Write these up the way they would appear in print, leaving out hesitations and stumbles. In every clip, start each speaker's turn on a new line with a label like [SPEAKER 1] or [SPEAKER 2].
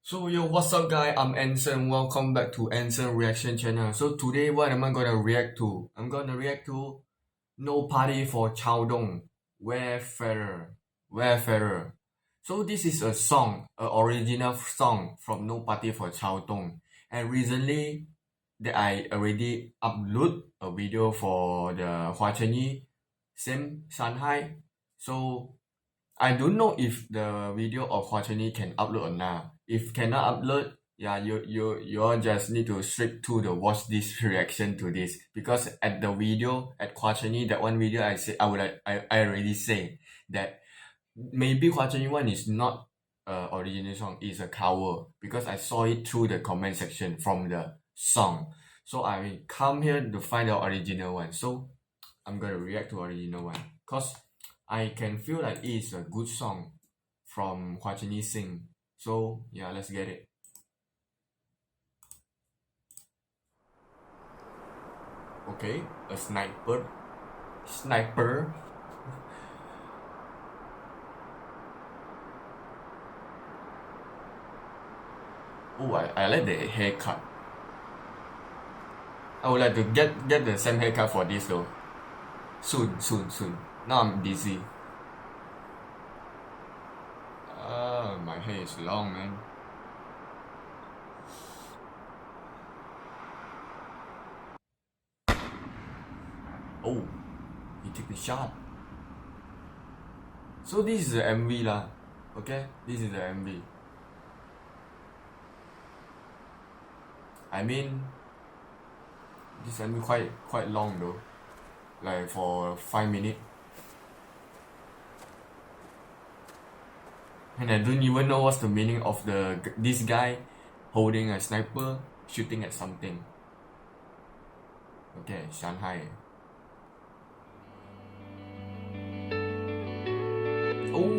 [SPEAKER 1] So yo, what's up guys? I'm Anson. Welcome back to Anson Reaction Channel. So today what am I gonna react to? I'm gonna react to No Party for Chaodong, Wayfarer. So this is a song, an original song from No Party for Chaodong. And recently that I already upload a video for the Hua Chenyi, same Shanghai. So I don't know if the video of Hua Chenyi can upload or not. If cannot upload, yeah, you all just need to straight to the watch this reaction to this, because at the video at Hua Chenyi, that one video I already say that maybe Hua Chenyi one is not original song, is a cover, because I saw it through the comment section from the song. So I come here to find the original one. So I'm gonna react to original one, cause I can feel like it's a good song from Hua Chenyi sing. So yeah, let's get it. Okay, a sniper. Oh, I like the haircut. I would like to get the same haircut for this though. Soon. Now I'm busy. My hair is long, man. Oh, he took the shot. So this is the MV lah. Okay, this is the MV. I mean, this MV quite long though, like for 5 minutes. And I don't even know what's the meaning of this guy holding a sniper shooting at something. Okay, Shanghai. Oh,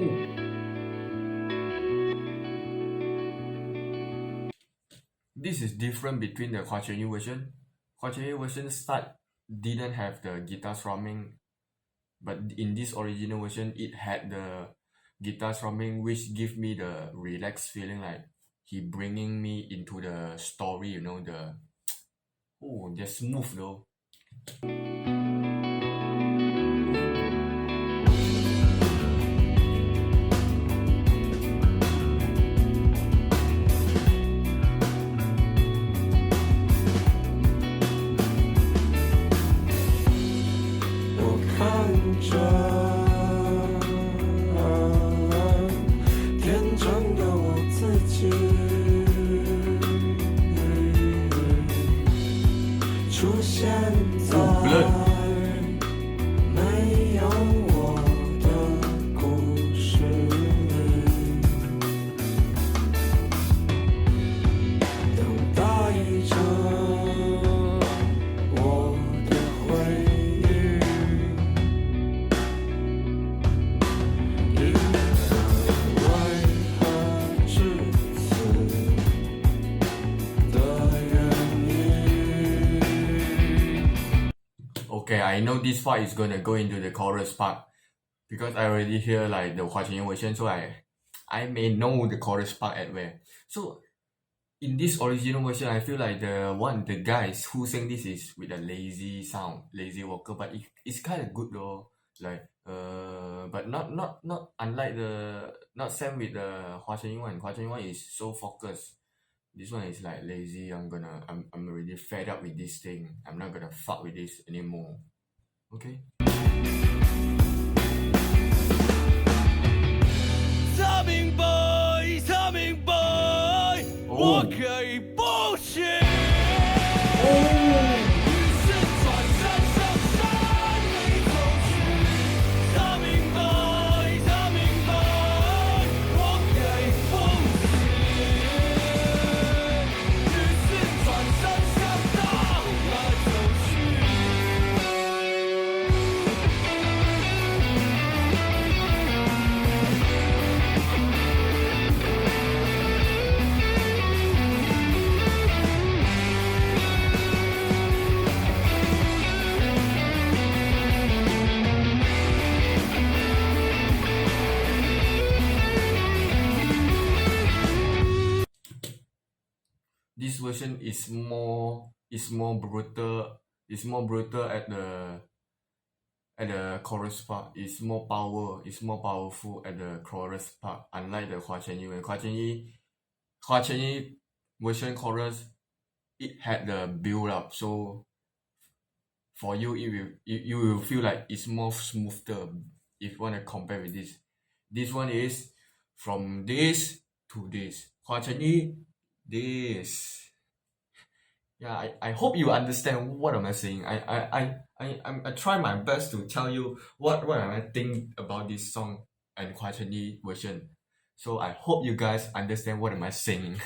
[SPEAKER 1] this is different between the Hua Chenyi version. Hua Chenyi version didn't have the guitar strumming, but in this original version it had the guitar strumming, which give me the relaxed feeling, like he bringing me into the story, you know, they're smooth though. Okay, I know this part is gonna go into the chorus part, because I already hear like the Hua Chenyi version, so I may know the chorus part at where. So in this original version, I feel like the guys who sang this is with a lazy sound, lazy vocal, but it's kind of good though. Like but not unlike not same with the Hua Chenyi one. Hua Chenyi one is so focused. This one is like lazy. I'm already fed up with this thing. I'm not gonna fuck with this anymore. Okay. Oh. this version is more brutal. It's more brutal at the chorus part. It's more powerful at the chorus part. Unlike the Hua Chen Yi version chorus, it had the build up. So for you, you will feel like it's more smoother if you want to compare with this. This one is from this to this. Hua Chen Yi, this. Yeah, I hope you understand what am I saying. I try my best to tell you what am I think about this song and Hua Chen Yi version. So I hope you guys understand what am I saying,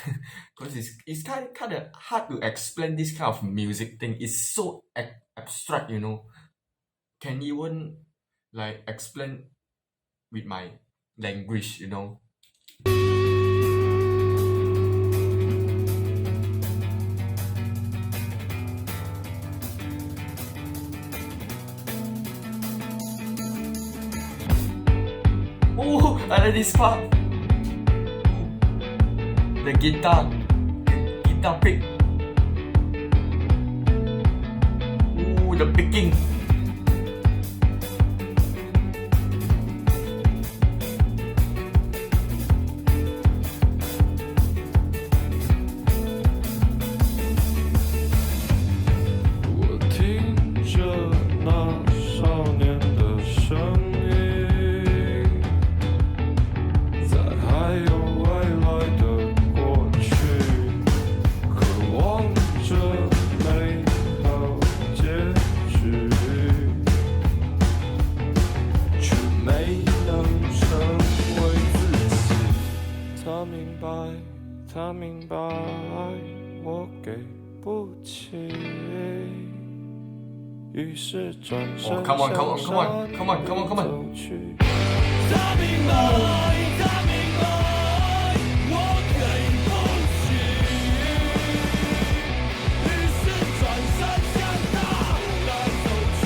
[SPEAKER 1] because it's kind of hard to explain this kind of music thing. It's so abstract, you know. Can even like explain with my language, you know. Oh, I like this part. The guitar pick. Ooh, the picking.
[SPEAKER 2] 他明白我给不起，于是转身向山走去。他明白，我给不起，于是转身向大海走去。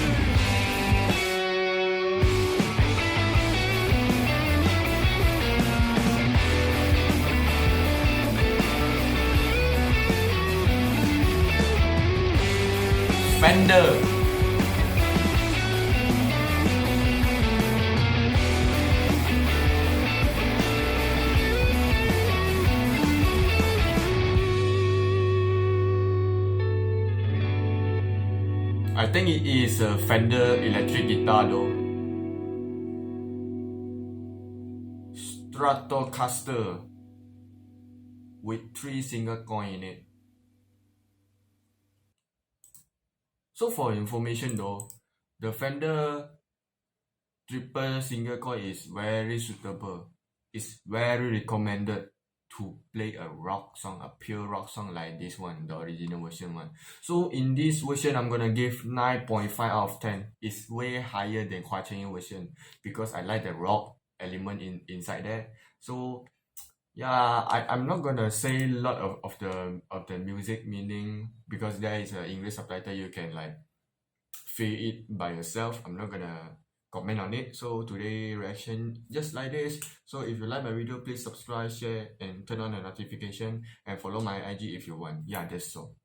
[SPEAKER 1] Fender. I think it is a Fender electric guitar though. Stratocaster with 3 single coin in it. So for information though, the Fender triple single coil is very suitable. It's very recommended to play a rock song, a pure rock song like this one, the original version one. So in this version, I'm gonna give 9.5 out of 10. It's way higher than Hua Chen Yi version because I like the rock element inside there. So yeah, I'm not gonna say a lot of the music meaning because there is an English subtitle. You can like feel it by yourself. I'm not gonna comment on it. So today reaction just like this. So if you like my video, please subscribe, share, and turn on the notification, and follow my IG if you want. Yeah, that's all.